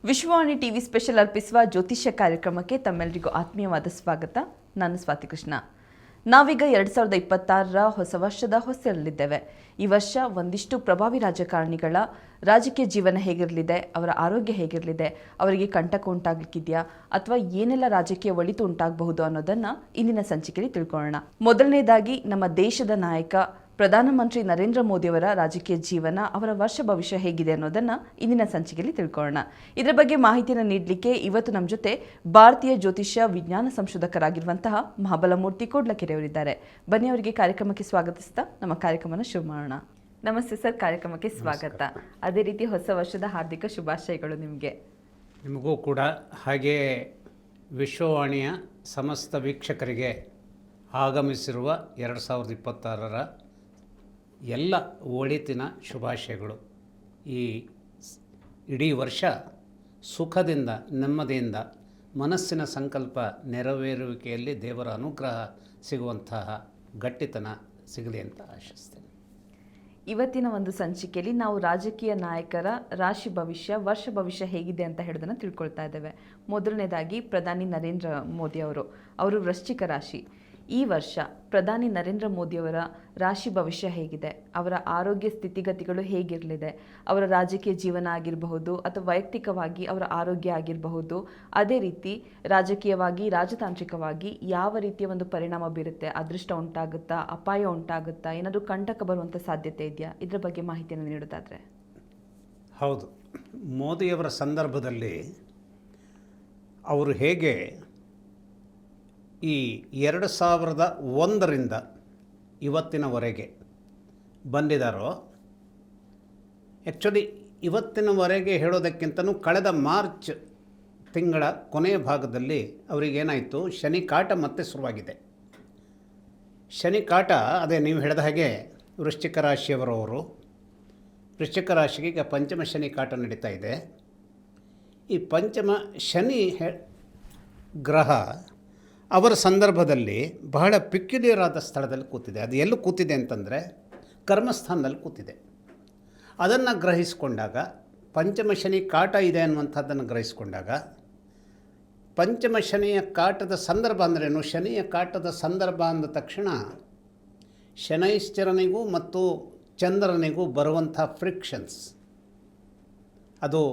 Vishwavani TV special ಅರ್ಪಿಸುವ ಜ್ಯೋತಿಷ್ಯ ಕಾರ್ಯಕ್ರಮಕ್ಕೆ ತಮ್ಮೆಲ್ಲರಿಗೂ ಆತ್ಮೀಯವಾದ ಸ್ವಾಗತ. ನಾನು ಸ್ವಾತಿ ಕೃಷ್ಣ. ನಾವೀಗ 2026ರ ಹೊಸ ವರ್ಷದ ಹೊಸ್ತಿಲಲ್ಲಿದ್ದೇವೆ. ಈ ವರ್ಷ ಒಂದಿಷ್ಟು ಪ್ರಭಾವಿ ರಾಜಕಾರಣಿಗಳ ರಾಜಕೀಯ ಜೀವನ ಹೇಗಿರಲಿದೆ, ಅವರ ಆರೋಗ್ಯ ಹೇಗಿರಲಿದೆ, ಅವರಿಗೆ ಕಂಟಕ ಉಂಟಾಗಲಿಕ್ಕಿದೆಯಾ ಅಥವಾ ಏನೆಲ್ಲ ರಾಜಕೀಯ ಒಳಿತು ಉಂಟಾಗಬಹುದು ಅನ್ನೋದನ್ನು ಇಂದಿನ ಸಂಚಿಕೆಯಲ್ಲಿ ತಿಳ್ಕೊಳ್ಳೋಣ. ಮೊದಲನೇದಾಗಿ ನಮ್ಮ ದೇಶದ ನಾಯಕ ಪ್ರಧಾನಮಂತ್ರಿ ನರೇಂದ್ರ ಮೋದಿಯವರ ರಾಜಕೀಯ ಜೀವನ, ಅವರ ವರ್ಷ ಭವಿಷ್ಯ ಹೇಗಿದೆ ಅನ್ನೋದನ್ನು ಇಂದಿನ ಸಂಚಿಕೆಯಲ್ಲಿ ತಿಳ್ಕೊಳ್ಳೋಣ. ಇದರ ಬಗ್ಗೆ ಮಾಹಿತಿಯನ್ನು ನೀಡಲಿಕ್ಕೆ ಇವತ್ತು ನಮ್ಮ ಜೊತೆ ಭಾರತೀಯ ಜ್ಯೋತಿಷ್ಯ ವಿಜ್ಞಾನ ಸಂಶೋಧಕರಾಗಿರುವಂತಹ ಮಹಾಬಲಮೂರ್ತಿ ಕೋಡ್ಲಕೆರೆ ಅವರಿದ್ದಾರೆ. ಬನ್ನಿ, ಅವರಿಗೆ ಕಾರ್ಯಕ್ರಮಕ್ಕೆ ಸ್ವಾಗತಿಸ್ತಾ ನಮ್ಮ ಕಾರ್ಯಕ್ರಮನ ಶುರು ಮಾಡೋಣ. ನಮಸ್ತೆ ಸರ್, ಕಾರ್ಯಕ್ರಮಕ್ಕೆ ಸ್ವಾಗತ. ಅದೇ ರೀತಿ ಹೊಸ ವರ್ಷದ ಹಾರ್ದಿಕ ಶುಭಾಶಯಗಳು ನಿಮಗೆ. ನಿಮಗೂ ಕೂಡ, ಹಾಗೆ ವಿಶ್ವವಾಣಿಯ ಸಮಸ್ತ ವೀಕ್ಷಕರಿಗೆ ಆಗಮಿಸಿರುವ 2026ರ ಎಲ್ಲ ಒಳಿತಿನ ಶುಭಾಶಯಗಳು. ಈ ಇಡೀ ವರ್ಷ ಸುಖದಿಂದ, ನೆಮ್ಮದಿಯಿಂದ, ಮನಸ್ಸಿನ ಸಂಕಲ್ಪ ನೆರವೇರುವಿಕೆಯಲ್ಲಿ ದೇವರ ಅನುಗ್ರಹ ಸಿಗುವಂತಹ ಗಟ್ಟಿತನ ಸಿಗಲಿ ಅಂತ ಆಶಿಸ್ತೇನೆ. ಇವತ್ತಿನ ಒಂದು ಸಂಚಿಕೆಯಲ್ಲಿ ನಾವು ರಾಜಕೀಯ ನಾಯಕರ ರಾಶಿ ಭವಿಷ್ಯ, ವರ್ಷ ಭವಿಷ್ಯ ಹೇಗಿದೆ ಅಂತ ಹೇಳೋದನ್ನು ತಿಳ್ಕೊಳ್ತಾ ಇದ್ದೇವೆ. ಮೊದಲನೇದಾಗಿ ಪ್ರಧಾನಿ ನರೇಂದ್ರ ಮೋದಿ ಅವರು ವೃಶ್ಚಿಕ ರಾಶಿ. ಈ ವರ್ಷ ಪ್ರಧಾನಿ ನರೇಂದ್ರ ಮೋದಿಯವರ ರಾಶಿ ಭವಿಷ್ಯ ಹೇಗಿದೆ, ಅವರ ಆರೋಗ್ಯ ಸ್ಥಿತಿಗತಿಗಳು ಹೇಗಿರಲಿದೆ, ಅವರ ರಾಜಕೀಯ ಜೀವನ ಆಗಿರಬಹುದು ಅಥವಾ ವೈಯಕ್ತಿಕವಾಗಿ ಅವರ ಆರೋಗ್ಯ ಆಗಿರಬಹುದು, ಅದೇ ರೀತಿ ರಾಜಕೀಯವಾಗಿ ರಾಜತಾಂತ್ರಿಕವಾಗಿ ಯಾವ ರೀತಿಯ ಒಂದು ಪರಿಣಾಮ ಬೀರುತ್ತೆ, ಅದೃಷ್ಟ ಉಂಟಾಗುತ್ತಾ, ಅಪಾಯ ಉಂಟಾಗುತ್ತಾ, ಏನಾದರೂ ಕಂಟಕ ಬರುವಂಥ ಸಾಧ್ಯತೆ ಇದೆಯಾ, ಇದರ ಬಗ್ಗೆ ಮಾಹಿತಿಯನ್ನು ನೀಡೋದಾದರೆ? ಹೌದು, ಮೋದಿಯವರ ಸಂದರ್ಭದಲ್ಲಿ ಅವರು ಹೇಗೆ ಈ 2001ರಿಂದ ಇವತ್ತಿನವರೆಗೆ ಬಂದಿದ್ದಾರೋ, ಆ್ಯಕ್ಚುಲಿ ಇವತ್ತಿನವರೆಗೆ ಹೇಳೋದಕ್ಕಿಂತನೂ ಕಳೆದ ಮಾರ್ಚ್ ತಿಂಗಳ ಕೊನೆಯ ಭಾಗದಲ್ಲಿ ಅವರಿಗೇನಾಯಿತು, ಶನಿ ಕಾಟ ಮತ್ತೆ ಶುರುವಾಗಿದೆ. ಶನಿ ಕಾಟ, ಅದೇ ನೀವು ಹೇಳಿದ ಹಾಗೆ ವೃಶ್ಚಿಕ ರಾಶಿಯವರವರು, ವೃಶ್ಚಿಕ ರಾಶಿಗೆ ಈಗ ಪಂಚಮ ಶನಿ ಕಾಟ ನಡೀತಾ ಇದೆ. ಈ ಪಂಚಮ ಶನಿ ಗ್ರಹ ಅವರ ಸಂದರ್ಭದಲ್ಲಿ ಬಹಳ ಪಿಕ್ಯುಲಿಯರ್ ಆದ ಸ್ಥಳದಲ್ಲಿ ಕೂತಿದೆ. ಅದು ಎಲ್ಲೂ ಕೂತಿದೆ ಅಂತಂದರೆ ಕರ್ಮಸ್ಥಾನದಲ್ಲಿ ಕೂತಿದೆ. ಅದನ್ನು ಗ್ರಹಿಸಿಕೊಂಡಾಗ, ಪಂಚಮ ಶನಿ ಕಾಟ ಇದೆ ಅನ್ನುವಂಥದ್ದನ್ನು ಗ್ರಹಿಸಿಕೊಂಡಾಗ, ಪಂಚಮ ಶನಿಯ ಕಾಟದ ಸಂದರ್ಭ ಅಂದ್ರೇನು, ಶನಿಯ ಕಾಟದ ಸಂದರ್ಭ ಅಂದ ತಕ್ಷಣ ಶನೈಶ್ಚರನಿಗೂ ಮತ್ತು ಚಂದ್ರನಿಗೂ ಬರುವಂಥ ಫ್ರಿಕ್ಷನ್ಸ್, ಅದು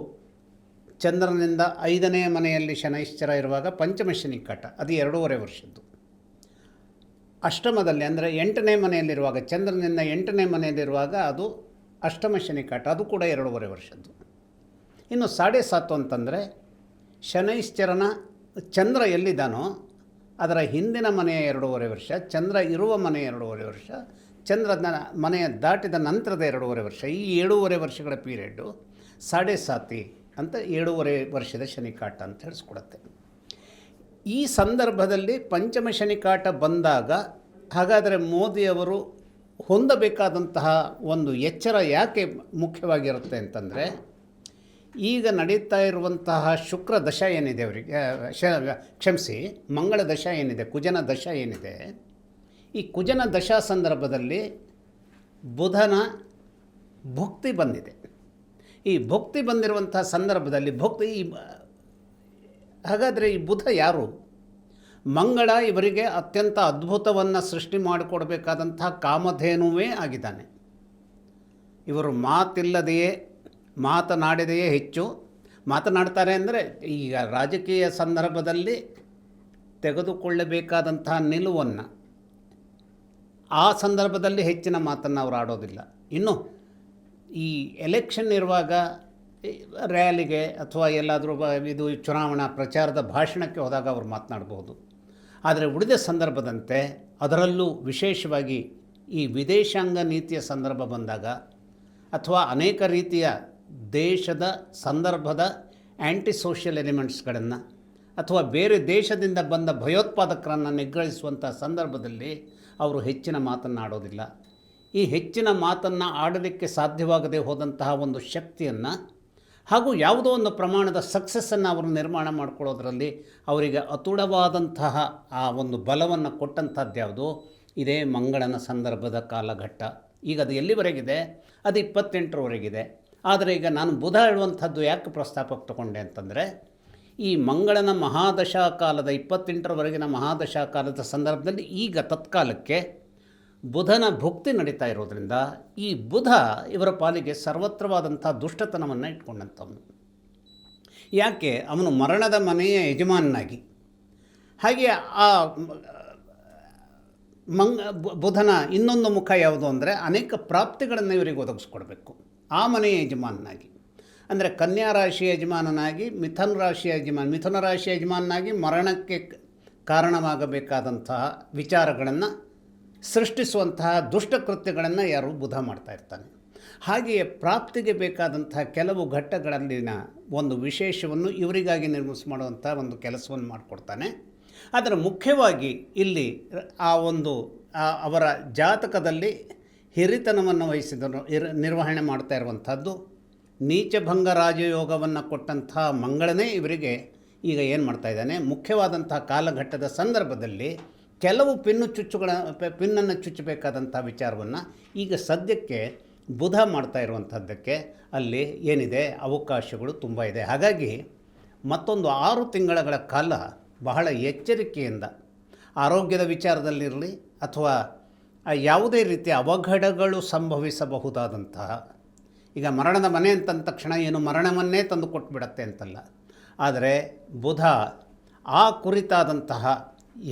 ಚಂದ್ರನಿಂದ 5ನೇ ಮನೆಯಲ್ಲಿ ಶನೈಶ್ಚರ ಇರುವಾಗ ಪಂಚಮ ಶನಿ ಕಾಟ, ಅದು 2.5 ವರ್ಷದ್ದು. ಅಷ್ಟಮದಲ್ಲಿ ಅಂದರೆ 8ನೇ ಮನೆಯಲ್ಲಿರುವಾಗ, ಚಂದ್ರನಿಂದ 8ನೇ ಮನೆಯಲ್ಲಿರುವಾಗ ಅದು ಅಷ್ಟಮ ಶನಿ ಕಾಟ, ಅದು ಕೂಡ 2.5 ವರ್ಷದ್ದು. ಇನ್ನು 7.5 ಅಂತಂದರೆ ಶನೈಶ್ಚರನ ಚಂದ್ರ ಎಲ್ಲಿದ್ದಾನೋ ಅದರ ಹಿಂದಿನ ಮನೆಯ 2.5 ವರ್ಷ, ಚಂದ್ರ ಇರುವ ಮನೆಯ 2.5 ವರ್ಷ, ಚಂದ್ರನ ಮನೆಯ ದಾಟಿದ ನಂತರದ 2.5 ವರ್ಷ, ಈ 7.5 ವರ್ಷಗಳ ಪೀರಿಯಡ್ಡು 7.5 ಅಂತ 7.5 ವರ್ಷದ ಶನಿಕಾಟ ಅಂತ ಹೇಳಿಸ್ಕೊಡುತ್ತೆ. ಈ ಸಂದರ್ಭದಲ್ಲಿ ಪಂಚಮ ಶನಿಕಾಟ ಬಂದಾಗ, ಹಾಗಾದರೆ ಮೋದಿಯವರು ಹೊಂದಬೇಕಾದಂತಹ ಒಂದು ಎಚ್ಚರ ಯಾಕೆ ಮುಖ್ಯವಾಗಿರುತ್ತೆ ಅಂತಂದರೆ, ಈಗ ನಡೀತಾ ಇರುವಂತಹ ಶುಕ್ರ ದಶ ಏನಿದೆ ಅವರಿಗೆ, ಮಂಗಳ ದಶ ಏನಿದೆ, ಕುಜನ ದಶ ಏನಿದೆ, ಈ ಕುಜನ ದಶಾ ಸಂದರ್ಭದಲ್ಲಿ ಬುಧನ ಭುಕ್ತಿ ಬಂದಿದೆ. ಈ ಭುಕ್ತಿ ಬಂದಿರುವಂಥ ಸಂದರ್ಭದಲ್ಲಿ ಹಾಗಾದರೆ ಈ ಬುಧ ಯಾರು? ಮಂಗಳ ಇವರಿಗೆ ಅತ್ಯಂತ ಅದ್ಭುತವನ್ನು ಸೃಷ್ಟಿ ಮಾಡಿಕೊಡಬೇಕಾದಂತಹ ಕಾಮಧೇನುವೇ ಆಗಿದ್ದಾನೆ. ಇವರು ಮಾತಿಲ್ಲದೆಯೇ, ಮಾತನಾಡಿದೆಯೇ ಹೆಚ್ಚು ಮಾತನಾಡ್ತಾರೆ. ಅಂದರೆ ಈಗ ರಾಜಕೀಯ ಸಂದರ್ಭದಲ್ಲಿ ತೆಗೆದುಕೊಳ್ಳಬೇಕಾದಂತಹ ನಿಲುವನ್ನು ಆ ಸಂದರ್ಭದಲ್ಲಿ ಹೆಚ್ಚಿನ ಮಾತನ್ನು ಅವರು ಆಡೋದಿಲ್ಲ. ಇನ್ನು ಈ ಎಲೆಕ್ಷನ್ ಇರುವಾಗ ರ್ಯಾಲಿಗೆ ಅಥವಾ ಎಲ್ಲಾದರೂ ಇದು ಚುನಾವಣಾ ಪ್ರಚಾರದ ಭಾಷಣಕ್ಕೆ ಹೋದಾಗ ಅವರು ಮಾತನಾಡ್ಬೋದು. ಆದರೆ ಉಳಿದ ಸಂದರ್ಭದಂತೆ, ಅದರಲ್ಲೂ ವಿಶೇಷವಾಗಿ ಈ ವಿದೇಶಾಂಗ ನೀತಿಯ ಸಂದರ್ಭ ಬಂದಾಗ ಅಥವಾ ಅನೇಕ ರೀತಿಯ ದೇಶದ ಸಂದರ್ಭದ ಆ್ಯಂಟಿ ಸೋಷಿಯಲ್ ಎಲಿಮೆಂಟ್ಸ್ಗಳನ್ನು ಅಥವಾ ಬೇರೆ ದೇಶದಿಂದ ಬಂದ ಭಯೋತ್ಪಾದಕರನ್ನು ನಿಗ್ರಹಿಸುವಂಥ ಸಂದರ್ಭದಲ್ಲಿ ಅವರು ಹೆಚ್ಚಿನ ಮಾತನ್ನು ಆಡೋದಿಲ್ಲ. ಈ ಹೆಚ್ಚಿನ ಮಾತನ್ನು ಆಡಲಿಕ್ಕೆ ಸಾಧ್ಯವಾಗದೆ ಹೋದಂತಹ ಒಂದು ಶಕ್ತಿಯನ್ನು ಹಾಗೂ ಯಾವುದೋ ಒಂದು ಪ್ರಮಾಣದ ಸಕ್ಸಸ್ಸನ್ನು ಅವರು ನಿರ್ಮಾಣ ಮಾಡಿಕೊಳ್ಳೋದ್ರಲ್ಲಿ ಅವರಿಗೆ ಅತುಡವಾದಂತಹ ಆ ಒಂದು ಬಲವನ್ನು ಕೊಟ್ಟಂಥದ್ದು ಯಾವುದು, ಇದೇ ಮಂಗಳನ ಸಂದರ್ಭದ ಕಾಲಘಟ್ಟ. ಈಗ ಅದು ಎಲ್ಲಿವರೆಗಿದೆ? ಅದು 28ರವರೆಗಿದೆ. ಆದರೆ ಈಗ ನಾನು ಬುಧ ಹೇಳುವಂಥದ್ದು ಯಾಕೆ ಪ್ರಸ್ತಾಪಕ್ಕೆ ತಗೊಂಡೆ ಅಂತಂದರೆ, ಈ ಮಂಗಳನ ಮಹಾದಶಾ ಕಾಲದ 28ರವರೆಗಿನ ಮಹಾದಶಾ ಕಾಲದ ಸಂದರ್ಭದಲ್ಲಿ ಈಗ ತತ್ಕಾಲಕ್ಕೆ ಬುಧನ ಭುಕ್ತಿ ನಡೀತಾ ಇರೋದ್ರಿಂದ ಈ ಬುಧ ಇವರ ಪಾಲಿಗೆ ಸರ್ವತ್ರವಾದಂಥ ದುಷ್ಟತನವನ್ನು ಇಟ್ಕೊಂಡಂಥವನು. ಯಾಕೆ? ಅವನು ಮರಣದ ಮನೆಯ ಯಜಮಾನನಾಗಿ. ಹಾಗೆ ಆ ಬುಧನ ಇನ್ನೊಂದು ಮುಖ ಯಾವುದು ಅಂದರೆ, ಅನೇಕ ಪ್ರಾಪ್ತಿಗಳನ್ನು ಇವರಿಗೆ ಒದಗಿಸ್ಕೊಡ್ಬೇಕು ಆ ಮನೆಯ ಯಜಮಾನನಾಗಿ. ಅಂದರೆ ಕನ್ಯಾ ರಾಶಿಯ ಯಜಮಾನನಾಗಿ, ಮಿಥುನ ರಾಶಿಯ ಯಜಮಾನನಾಗಿ ಮರಣಕ್ಕೆ ಕಾರಣವಾಗಬೇಕಾದಂತಹ ವಿಚಾರಗಳನ್ನು ಸೃಷ್ಟಿಸುವಂತಹ ದುಷ್ಟಕೃತ್ಯಗಳನ್ನು ಯಾರು? ಬುಧ ಮಾಡ್ತಾ ಇರ್ತಾನೆ. ಹಾಗೆಯೇ ಪ್ರಾಪ್ತಿಗೆ ಬೇಕಾದಂತಹ ಕೆಲವು ಘಟ್ಟಗಳಲ್ಲಿನ ಒಂದು ವಿಶೇಷವನ್ನು ಇವರಿಗಾಗಿ ಮಾಡುವಂಥ ಒಂದು ಕೆಲಸವನ್ನು ಮಾಡಿಕೊಡ್ತಾನೆ. ಆದರೆ ಮುಖ್ಯವಾಗಿ ಇಲ್ಲಿ ಆ ಒಂದು ಅವರ ಜಾತಕದಲ್ಲಿ ಹಿರಿತನವನ್ನು ವಹಿಸಿದನು ನಿರ್ವಹಣೆ ಮಾಡ್ತಾ ಇರುವಂಥದ್ದು ನೀಚಭಂಗ ರಾಜಯೋಗವನ್ನು ಕೊಟ್ಟಂಥ ಮಂಗಳನೇ ಇವರಿಗೆ ಈಗ ಏನು ಮಾಡ್ತಾ ಇದ್ದಾನೆ? ಮುಖ್ಯವಾದಂಥ ಕಾಲಘಟ್ಟದ ಸಂದರ್ಭದಲ್ಲಿ ಕೆಲವು ಪಿನ್ನನ್ನು ಚುಚ್ಚಬೇಕಾದಂಥ ವಿಚಾರವನ್ನು ಈಗ ಸದ್ಯಕ್ಕೆ ಬುಧ ಮಾಡ್ತಾ ಇರುವಂಥದ್ದಕ್ಕೆ ಅಲ್ಲಿ ಏನಿದೆ ಅವಕಾಶಗಳು ತುಂಬ ಇದೆ. ಹಾಗಾಗಿ ಮತ್ತೊಂದು 6 ತಿಂಗಳ ಕಾಲ ಬಹಳ ಎಚ್ಚರಿಕೆಯಿಂದ ಆರೋಗ್ಯದ ವಿಚಾರದಲ್ಲಿರಲಿ ಅಥವಾ ಯಾವುದೇ ರೀತಿಯ ಅವಘಡಗಳು ಸಂಭವಿಸಬಹುದಾದಂತಹ, ಈಗ ಮರಣದ ಮನೆ ಅಂತಂದ ತಕ್ಷಣ ಏನು ಮರಣವನ್ನೇ ತಂದು ಕೊಟ್ಬಿಡತ್ತೆ ಅಂತಲ್ಲ, ಆದರೆ ಬುಧ ಆ ಕುರಿತಾದಂತಹ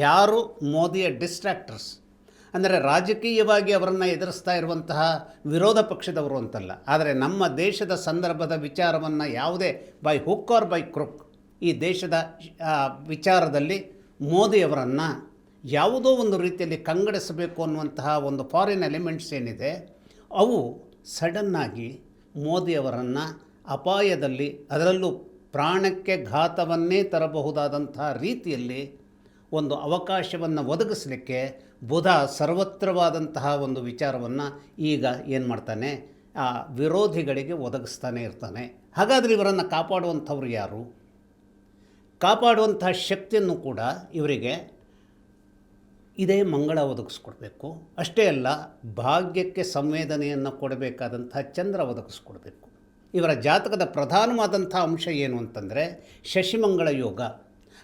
ಯಾರು ಮೋದಿಯ ಡಿಸ್ಟ್ರಾಕ್ಟರ್ಸ್ ಅಂದರೆ ರಾಜಕೀಯವಾಗಿ ಅವರನ್ನು ಎದುರಿಸ್ತಾ ಇರುವಂತಹ ವಿರೋಧ ಪಕ್ಷದವರು ಅಂತಲ್ಲ, ಆದರೆ ನಮ್ಮ ದೇಶದ ಸಂದರ್ಭದ ವಿಚಾರವನ್ನು ಯಾವುದೇ ಬೈ ಹುಕ್ ಆರ್ ಬೈ ಕ್ರುಕ್ ಈ ದೇಶದ ವಿಚಾರದಲ್ಲಿ ಮೋದಿಯವರನ್ನು ಯಾವುದೋ ಒಂದು ರೀತಿಯಲ್ಲಿ ಕಂಗಡಿಸಬೇಕು ಅನ್ನುವಂತಹ ಒಂದು ಫಾರಿನ್ ಎಲಿಮೆಂಟ್ಸ್ ಏನಿದೆ ಅವು ಸಡನ್ನಾಗಿ ಮೋದಿಯವರನ್ನು ಅಪಾಯದಲ್ಲಿ, ಅದರಲ್ಲೂ ಪ್ರಾಣಕ್ಕೆ ಘಾತವನ್ನೇ ತರಬಹುದಾದಂಥ ರೀತಿಯಲ್ಲಿ ಒಂದು ಅವಕಾಶವನ್ನು ಒದಗಿಸಲಿಕ್ಕೆ ಬುಧ ಸರ್ವತ್ರವಾದಂತಹ ಒಂದು ವಿಚಾರವನ್ನು ಈಗ ಏನು ಮಾಡ್ತಾನೆ? ಆ ವಿರೋಧಿಗಳಿಗೆ ಒದಗಿಸ್ತಾನೆ ಇರ್ತಾನೆ. ಹಾಗಾದರೆ ಇವರನ್ನು ಕಾಪಾಡುವಂಥವ್ರು ಯಾರು? ಕಾಪಾಡುವಂತಹ ಶಕ್ತಿಯನ್ನು ಕೂಡ ಇವರಿಗೆ ಇದೇ ಮಂಗಳ ಒದಗಿಸ್ಕೊಡ್ಬೇಕು. ಅಷ್ಟೇ ಅಲ್ಲ, ಭಾಗ್ಯಕ್ಕೆ ಸಂವೇದನೆಯನ್ನು ಕೊಡಬೇಕಾದಂಥ ಚಂದ್ರ ಒದಗಿಸ್ಕೊಡ್ಬೇಕು. ಇವರ ಜಾತಕದ ಪ್ರಧಾನವಾದಂಥ ಅಂಶ ಏನು ಅಂತಂದರೆ ಶಶಿಮಂಗಳ ಯೋಗ.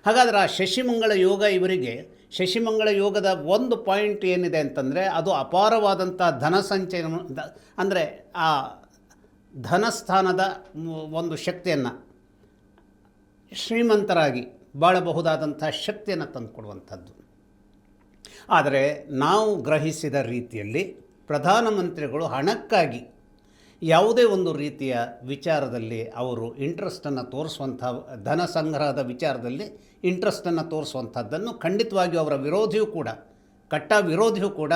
ಹಾಗಾದರೆ ಆ ಶಶಿಮಂಗಳ ಯೋಗ ಇವರಿಗೆ, ಶಶಿಮಂಗಳ ಯೋಗದ ಒಂದು ಪಾಯಿಂಟ್ ಏನಿದೆ ಅಂತಂದರೆ ಅದು ಅಪಾರವಾದಂಥ ಧನ ಸಂಚಯ, ಅಂದರೆ ಆ ಧನಸ್ಥಾನದ ಒಂದು ಶಕ್ತಿಯನ್ನು, ಶ್ರೀಮಂತರಾಗಿ ಬಾಳಬಹುದಾದಂಥ ಶಕ್ತಿಯನ್ನು ತಂದುಕೊಡುವಂಥದ್ದು. ಆದರೆ ನಾವು ಗ್ರಹಿಸಿದ ರೀತಿಯಲ್ಲಿ ಪ್ರಧಾನಮಂತ್ರಿಗಳು ಹಣಕ್ಕಾಗಿ ಯಾವುದೇ ಒಂದು ರೀತಿಯ ವಿಚಾರದಲ್ಲಿ ಅವರು ಇಂಟ್ರೆಸ್ಟನ್ನು ತೋರಿಸುವಂಥ, ಧನ ಸಂಗ್ರಹದ ವಿಚಾರದಲ್ಲಿ ಇಂಟ್ರೆಸ್ಟನ್ನು ತೋರಿಸುವಂಥದ್ದನ್ನು ಖಂಡಿತವಾಗಿಯೂ ಅವರ ವಿರೋಧಿಯೂ ಕೂಡ, ಕಟ್ಟ ವಿರೋಧಿಯೂ ಕೂಡ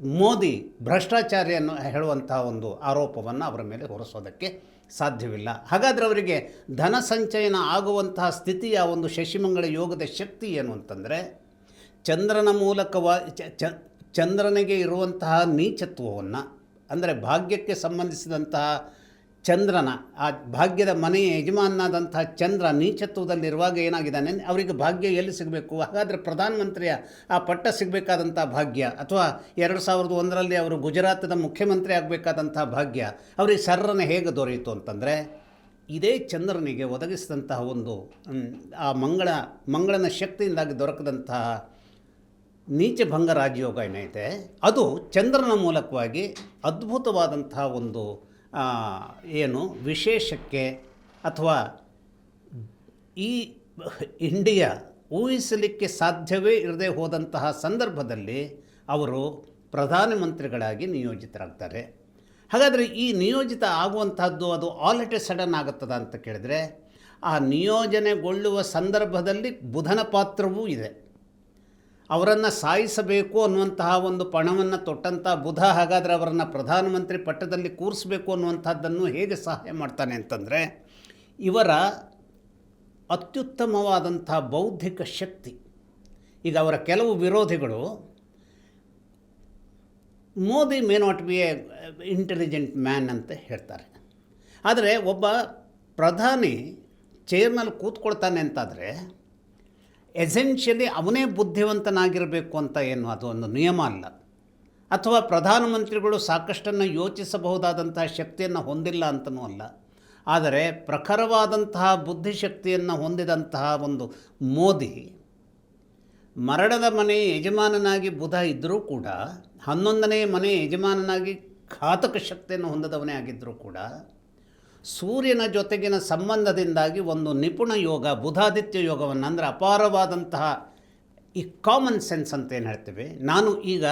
ಮೋದಿ ಭ್ರಷ್ಟಾಚಾರಿಯನ್ನು ಹೇಳುವಂಥ ಒಂದು ಆರೋಪವನ್ನು ಅವರ ಮೇಲೆ ಹೊರಿಸೋದಕ್ಕೆ ಸಾಧ್ಯವಿಲ್ಲ. ಹಾಗಾದರೆ ಅವರಿಗೆ ಧನ ಸಂಚಯನ ಆಗುವಂತಹ ಸ್ಥಿತಿಯ ಒಂದು ಶಶಿಮಂಗಳ ಯೋಗದ ಶಕ್ತಿ ಏನು ಅಂತಂದರೆ, ಚಂದ್ರನ ಚಂದ್ರನಿಗೆ ಇರುವಂತಹ ನೀಚತ್ವವನ್ನು, ಅಂದರೆ ಭಾಗ್ಯಕ್ಕೆ ಸಂಬಂಧಿಸಿದಂತಹ ಚಂದ್ರನ, ಆ ಭಾಗ್ಯದ ಮನೆಯ ಯಜಮಾನನಾದಂತಹ ಚಂದ್ರ ನೀಚತ್ವದಲ್ಲಿರುವಾಗ ಏನಾಗಿದ್ದಾನೆ, ಅವರಿಗೆ ಭಾಗ್ಯ ಎಲ್ಲಿ ಸಿಗಬೇಕು? ಹಾಗಾದರೆ ಪ್ರಧಾನಮಂತ್ರಿಯ ಆ ಪಟ್ಟ ಸಿಗಬೇಕಾದಂಥ ಭಾಗ್ಯ, ಅಥವಾ 2001ರಲ್ಲಿ ಅವರು ಗುಜರಾತದ ಮುಖ್ಯಮಂತ್ರಿ ಆಗಬೇಕಾದಂಥ ಭಾಗ್ಯ ಅವರಿಗೆ ಸರ್ರನ್ನು ಹೇಗೆ ದೊರೆಯಿತು ಅಂತಂದರೆ, ಇದೇ ಚಂದ್ರನಿಗೆ ಒದಗಿಸಿದಂತಹ ಒಂದು ಆ ಮಂಗಳನ ಶಕ್ತಿಯಿಂದಾಗಿ ದೊರಕದಂತಹ ನೀಚಭಂಗ ರಾಜಯೋಗ ಏನಿದೆ ಅದು ಚಂದ್ರನ ಮೂಲಕವಾಗಿ ಅದ್ಭುತವಾದಂತಹ ಒಂದು ಏನು ವಿಶೇಷಕ್ಕೆ, ಅಥವಾ ಈ ಇಂಡಿಯಾ ಊಹಿಸಲಿಕ್ಕೆ ಸಾಧ್ಯವೇ ಇರದೇ ಹೋದಂತಹ ಸಂದರ್ಭದಲ್ಲಿ ಅವರು ಪ್ರಧಾನಮಂತ್ರಿಗಳಾಗಿ ನಿಯೋಜಿತರಾಗ್ತಾರೆ. ಹಾಗಾದರೆ ಈ ನಿಯೋಜಿತ ಆಗುವಂತಹದ್ದು ಅದು ಆಲ್ ಎಟ್ ಎ ಸಡನ್ ಆಗುತ್ತದ ಅಂತ ಕೇಳಿದರೆ, ಆ ನಿಯೋಜನೆಗೊಳ್ಳುವ ಸಂದರ್ಭದಲ್ಲಿ ಬುಧನ ಪಾತ್ರವೂ ಇದೆ. ಅವರನ್ನು ಸಾಯಿಸಬೇಕು ಅನ್ನುವಂತಹ ಒಂದು ಪಣವನ್ನು ತೊಟ್ಟಂಥ ಬುಧ ಹಾಗಾದರೆ ಅವರನ್ನು ಪ್ರಧಾನಮಂತ್ರಿ ಪಟ್ಟದಲ್ಲಿ ಕೂರಿಸಬೇಕು ಅನ್ನುವಂಥದ್ದನ್ನು ಹೇಗೆ ಸಹಾಯ ಮಾಡ್ತಾನೆ ಅಂತಂದರೆ, ಇವರ ಅತ್ಯುತ್ತಮವಾದಂಥ ಬೌದ್ಧಿಕ ಶಕ್ತಿ. ಈಗ ಅವರ ಕೆಲವು ವಿರೋಧಿಗಳು Modi may not be A intelligent man ಅಂತ ಹೇಳ್ತಾರೆ. ಆದರೆ ಒಬ್ಬ ಪ್ರಧಾನಿ ಚೇರ್ನಲ್ಲಿ ಕೂತ್ಕೊಳ್ತಾನೆ ಅಂತಾದರೆ ಎಸೆನ್ಷಿಯಲಿ ಅವನೇ ಬುದ್ಧಿವಂತನಾಗಿರಬೇಕು ಅಂತ ಏನು ಅದು ಒಂದು ನಿಯಮ ಅಲ್ಲ. ಅಥವಾ ಪ್ರಧಾನಮಂತ್ರಿಗಳು ಸಾಕಷ್ಟನ್ನು ಯೋಚಿಸಬಹುದಾದಂತಹ ಶಕ್ತಿಯನ್ನು ಹೊಂದಿಲ್ಲ ಅಂತನೂ ಅಲ್ಲ. ಆದರೆ ಪ್ರಖರವಾದಂತಹ ಬುದ್ಧಿಶಕ್ತಿಯನ್ನು ಹೊಂದಿದಂತಹ ಒಂದು ಮೋದಿ ಮರಣದ ಮನೆ ಯಜಮಾನನಾಗಿ ಬುಧ ಇದ್ದರೂ ಕೂಡ 11ನೇ ಮನೆ ಯಜಮಾನನಾಗಿ ಘಾತಕ ಶಕ್ತಿಯನ್ನು ಹೊಂದದವನೇ ಆಗಿದ್ದರೂ ಕೂಡ ಸೂರ್ಯನ ಜೊತೆಗಿನ ಸಂಬಂಧದಿಂದಾಗಿ ಒಂದು ನಿಪುಣ ಯೋಗ ಬುಧಾದಿತ್ಯ ಯೋಗವನ್ನು, ಅಂದರೆ ಅಪಾರವಾದಂತಹ ಈ ಕಾಮನ್ ಸೆನ್ಸ್ ಅಂತ ಏನು ಹೇಳ್ತೀವಿ, ನಾನು ಈಗ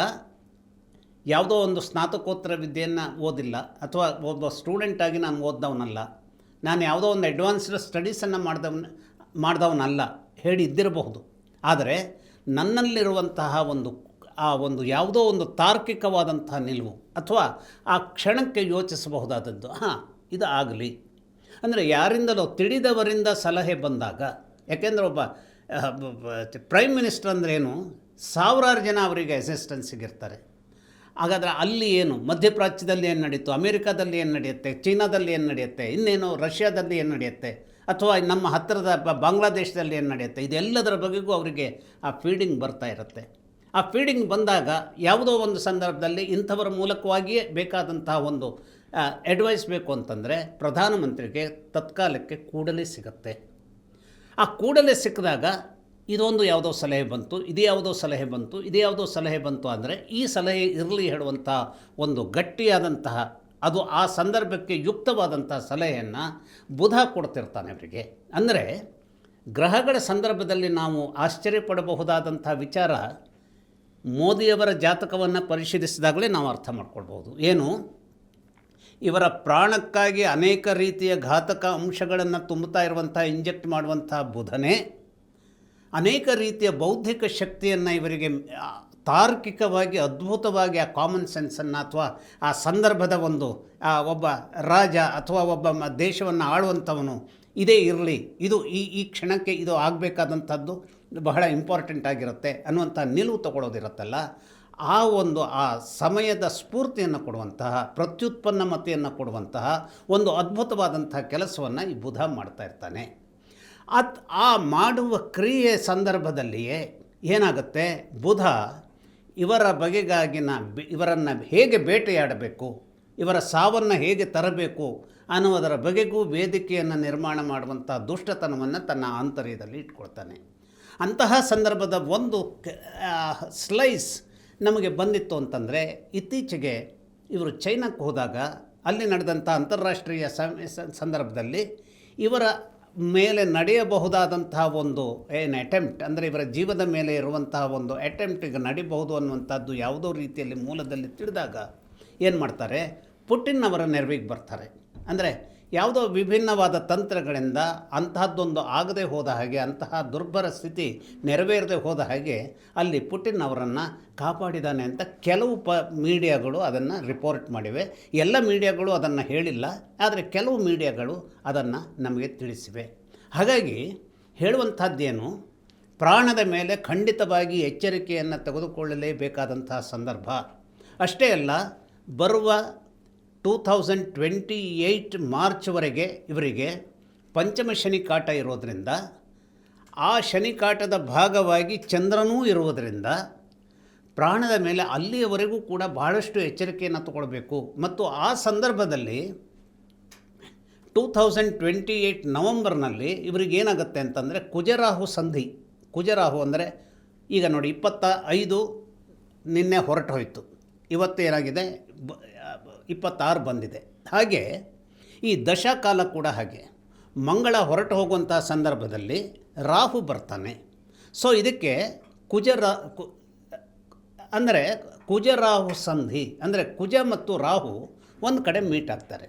ಯಾವುದೋ ಒಂದು ಸ್ನಾತಕೋತ್ತರ ವಿದ್ಯೆಯನ್ನು ಓದಿಲ್ಲ ಅಥವಾ ಒಬ್ಬ ಸ್ಟೂಡೆಂಟಾಗಿ ನಾನು ಓದ್ದವನಲ್ಲ, ನಾನು ಯಾವುದೋ ಒಂದು ಅಡ್ವಾನ್ಸ್ಡ್ ಸ್ಟಡೀಸನ್ನು ಮಾಡಿದವನಲ್ಲ ಹೇಳಿದ್ದಿರಬಹುದು. ಆದರೆ ನನ್ನಲ್ಲಿರುವಂತಹ ಒಂದು ಯಾವುದೋ ಒಂದು ತಾರ್ಕಿಕವಾದಂತಹ ನಿಲುವು ಅಥವಾ ಆ ಕ್ಷಣಕ್ಕೆ ಯೋಚಿಸಬಹುದಾದದ್ದು, ಇದು ಆಗಲಿ ಅಂದರೆ ಯಾರಿಂದಲೋ ತಿಳಿದವರಿಂದ ಸಲಹೆ ಬಂದಾಗ, ಯಾಕೆಂದರೆ ಒಬ್ಬ ಪ್ರೈಮ್ ಮಿನಿಸ್ಟರ್ ಅಂದ್ರೇನು, ಸಾವಿರಾರು ಜನ ಅವರಿಗೆ ಅಸಿಸ್ಟೆನ್ಸಿಗಿರ್ತಾರೆ. ಹಾಗಾದರೆ ಅಲ್ಲಿ ಏನು ಮಧ್ಯಪ್ರಾಚ್ಯದಲ್ಲಿ ಏನು ನಡೀತು, ಅಮೇರಿಕಾದಲ್ಲಿ ಏನು ನಡೆಯುತ್ತೆ, ಚೀನಾದಲ್ಲಿ ಏನು ನಡೆಯುತ್ತೆ, ಇನ್ನೇನು ರಷ್ಯಾದಲ್ಲಿ ಏನು ನಡೆಯುತ್ತೆ, ಅಥವಾ ನಮ್ಮ ಹತ್ತಿರದ ಬಾಂಗ್ಲಾದೇಶದಲ್ಲಿ ಏನು ನಡೆಯುತ್ತೆ, ಇದೆಲ್ಲದರ ಬಗೆಗೂ ಅವರಿಗೆ ಆ ಫೀಡಿಂಗ್ ಬರ್ತಾ ಇರುತ್ತೆ. ಆ ಫೀಡಿಂಗ್ ಬಂದಾಗ ಯಾವುದೋ ಒಂದು ಸಂದರ್ಭದಲ್ಲಿ ಇಂಥವರ ಮೂಲಕವಾಗಿಯೇ ಬೇಕಾದಂತಹ ಒಂದು ಅಡ್ವೈಸ್ ಬೇಕು ಅಂತಂದರೆ ಪ್ರಧಾನಮಂತ್ರಿಗೆ ತತ್ಕಾಲಕ್ಕೆ ಕೂಡಲೇ ಸಿಗುತ್ತೆ. ಆ ಕೂಡಲೇ ಸಿಕ್ಕಿದಾಗ ಇದೊಂದು ಯಾವುದೋ ಸಲಹೆ ಬಂತು, ಇದು ಯಾವುದೋ ಸಲಹೆ ಬಂತು, ಇದು ಯಾವುದೋ ಸಲಹೆ ಬಂತು ಅಂದರೆ ಈ ಸಲಹೆ ಇರಲಿ ಹೇಳುವಂಥ ಒಂದು ಗಟ್ಟಿಯಾದಂತಹ, ಅದು ಆ ಸಂದರ್ಭಕ್ಕೆ ಯುಕ್ತವಾದಂತಹ ಸಲಹೆಯನ್ನು ಬುಧ ಕೊಡ್ತಿರ್ತಾನೆ ಅವರಿಗೆ. ಅಂದರೆ ಗ್ರಹಗಳ ಸಂದರ್ಭದಲ್ಲಿ ನಾವು ಆಶ್ಚರ್ಯಪಡಬಹುದಾದಂಥ ವಿಚಾರ ಮೋದಿಯವರ ಜಾತಕವನ್ನು ಪರಿಶೀಲಿಸಿದಾಗಲೇ ನಾವು ಅರ್ಥ ಮಾಡ್ಕೊಳ್ಬೋದು. ಏನು, ಇವರ ಪ್ರಾಣಕ್ಕಾಗಿ ಅನೇಕ ರೀತಿಯ ಘಾತಕ ಅಂಶಗಳನ್ನು ತುಂಬುತ್ತಾ ಇರುವಂಥ, ಇಂಜೆಕ್ಟ್ ಮಾಡುವಂಥ ಬುಧನೇ ಅನೇಕ ರೀತಿಯ ಬೌದ್ಧಿಕ ಶಕ್ತಿಯನ್ನು ಇವರಿಗೆ ತಾರ್ಕಿಕವಾಗಿ ಅದ್ಭುತವಾಗಿ ಆ ಕಾಮನ್ ಸೆನ್ಸನ್ನು ಅಥವಾ ಆ ಸಂದರ್ಭದ ಒಂದು ಒಬ್ಬ ರಾಜ ಅಥವಾ ಒಬ್ಬ ದೇಶವನ್ನು ಆಳುವಂಥವನು ಇದೇ ಇರಲಿ, ಇದು ಈ ಕ್ಷಣಕ್ಕೆ ಇದು ಆಗಬೇಕಾದಂಥದ್ದು ಬಹಳ ಇಂಪಾರ್ಟೆಂಟ್ ಆಗಿರುತ್ತೆ ಅನ್ನುವಂಥ ನಿಲುವು ತಗೊಳ್ಳೋದಿರುತ್ತಲ್ಲ, ಆ ಸಮಯದ ಸ್ಫೂರ್ತಿಯನ್ನು ಕೊಡುವಂತಹ, ಪ್ರತ್ಯುತ್ಪನ್ನಮತೆಯನ್ನು ಕೊಡುವಂತಹ ಒಂದು ಅದ್ಭುತವಾದಂತಹ ಕೆಲಸವನ್ನು ಈ ಬುಧ ಮಾಡ್ತಾ ಇರ್ತಾನೆ. ಆ ಮಾಡುವ ಕ್ರಿಯೆ ಸಂದರ್ಭದಲ್ಲಿಯೇ ಏನಾಗುತ್ತೆ, ಬುಧ ಇವರ ಬಗೆಗಾಗಿನ ಇವರನ್ನು ಹೇಗೆ ಬೇಟೆಯಾಡಬೇಕು, ಇವರ ಸಾವನ್ನು ಹೇಗೆ ತರಬೇಕು ಅನ್ನುವುದರ ಬಗೆಗೂ ವೇದಿಕೆಯನ್ನು ನಿರ್ಮಾಣ ಮಾಡುವಂಥ ದುಷ್ಟತನವನ್ನು ತನ್ನ ಆಂತರ್ಯದಲ್ಲಿ ಇಟ್ಕೊಳ್ತಾನೆ. ಅಂತಹ ಸಂದರ್ಭದ ಒಂದು ಸ್ಲೈಸ್ ನಮಗೆ ಬಂದಿತ್ತು ಅಂತಂದರೆ, ಇತ್ತೀಚೆಗೆ ಇವರು ಚೈನಾಕ್ಕೆ ಹೋದಾಗ ಅಲ್ಲಿ ನಡೆದಂಥ ಅಂತಾರಾಷ್ಟ್ರೀಯ ಸಂದರ್ಭದಲ್ಲಿ ಇವರ ಮೇಲೆ ನಡೆಯಬಹುದಾದಂತಹ ಒಂದು ಅಟೆಂಪ್ಟ್, ಅಂದರೆ ಇವರ ಜೀವದ ಮೇಲೆ ಇರುವಂತಹ ಒಂದು ಅಟೆಂಪ್ಟ್ ಈಗ ನಡಿಬಹುದು ಅನ್ನುವಂಥದ್ದು ಯಾವುದೋ ರೀತಿಯಲ್ಲಿ ಮೂಲದಲ್ಲಿ ತಿಳಿದಾಗ ಏನು ಮಾಡ್ತಾರೆ, ಪುಟಿನ್ ಅವರ ನೆರವಿಗೆ ಬರ್ತಾರೆ. ಅಂದರೆ ಯಾವುದೋ ವಿಭಿನ್ನವಾದ ತಂತ್ರಗಳಿಂದ ಅಂತಹದ್ದೊಂದು ಆಗದೆ ಹೋದ ಹಾಗೆ, ಅಂತಹ ದುರ್ಬರ ಸ್ಥಿತಿ ನೆರವೇರದೆ ಹೋದ ಹಾಗೆ ಅಲ್ಲಿ ಪುಟಿನ್ ಅವರನ್ನು ಕಾಪಾಡಿದ್ದಾನೆ ಅಂತ ಕೆಲವು ಮೀಡಿಯಾಗಳು ಅದನ್ನು ರಿಪೋರ್ಟ್ ಮಾಡಿವೆ. ಎಲ್ಲ ಮೀಡಿಯಾಗಳು ಅದನ್ನು ಹೇಳಿಲ್ಲ, ಆದರೆ ಕೆಲವು ಮೀಡಿಯಾಗಳು ಅದನ್ನು ನಮಗೆ ತಿಳಿಸಿವೆ. ಹಾಗಾಗಿ ಹೇಳುವಂಥದ್ದೇನು, ಪ್ರಾಣದ ಮೇಲೆ ಖಂಡಿತವಾಗಿ ಎಚ್ಚರಿಕೆಯನ್ನು ತೆಗೆದುಕೊಳ್ಳಲೇಬೇಕಾದಂತಹ ಸಂದರ್ಭ. ಅಷ್ಟೇ ಅಲ್ಲ, ಬರುವ 2028 ಮಾರ್ಚ್ವರೆಗೆ ಇವರಿಗೆ ಪಂಚಮ ಶನಿ ಕಾಟ ಇರೋದರಿಂದ, ಆ ಶನಿ ಕಾಟದ ಭಾಗವಾಗಿ ಚಂದ್ರನೂ ಇರುವುದರಿಂದ ಪ್ರಾಣದ ಮೇಲೆ ಅಲ್ಲಿಯವರೆಗೂ ಕೂಡ ಬಹಳಷ್ಟು ಎಚ್ಚರಿಕೆಯನ್ನು ತಗೊಳ್ಬೇಕು. ಮತ್ತು ಆ ಸಂದರ್ಭದಲ್ಲಿ 2028 ನವಂಬರ್ನಲ್ಲಿ ಇವರಿಗೇನಾಗುತ್ತೆ ಅಂತಂದರೆ ಕುಜರಾಹು ಸಂಧಿ. ಕುಜರಾಹು ಅಂದರೆ ಈಗ ನೋಡಿ 25 ನಿನ್ನೆ ಹೊರಟು ಹೋಯಿತು, ಇವತ್ತು ಏನಾಗಿದೆ 26 ಬಂದಿದೆ. ಹಾಗೆ ಈ ದಶಾಕಾಲ ಕೂಡ ಹಾಗೆ ಮಂಗಳ ಹೊರಟು ಹೋಗುವಂಥ ಸಂದರ್ಭದಲ್ಲಿ ರಾಹು ಬರ್ತಾನೆ. ಸೊ ಇದಕ್ಕೆ ಅಂದರೆ ಕುಜರಾಹು ಸಂಧಿ, ಅಂದರೆ ಕುಜ ಮತ್ತು ರಾಹು ಒಂದು ಕಡೆ ಮೀಟ್ ಆಗ್ತಾರೆ.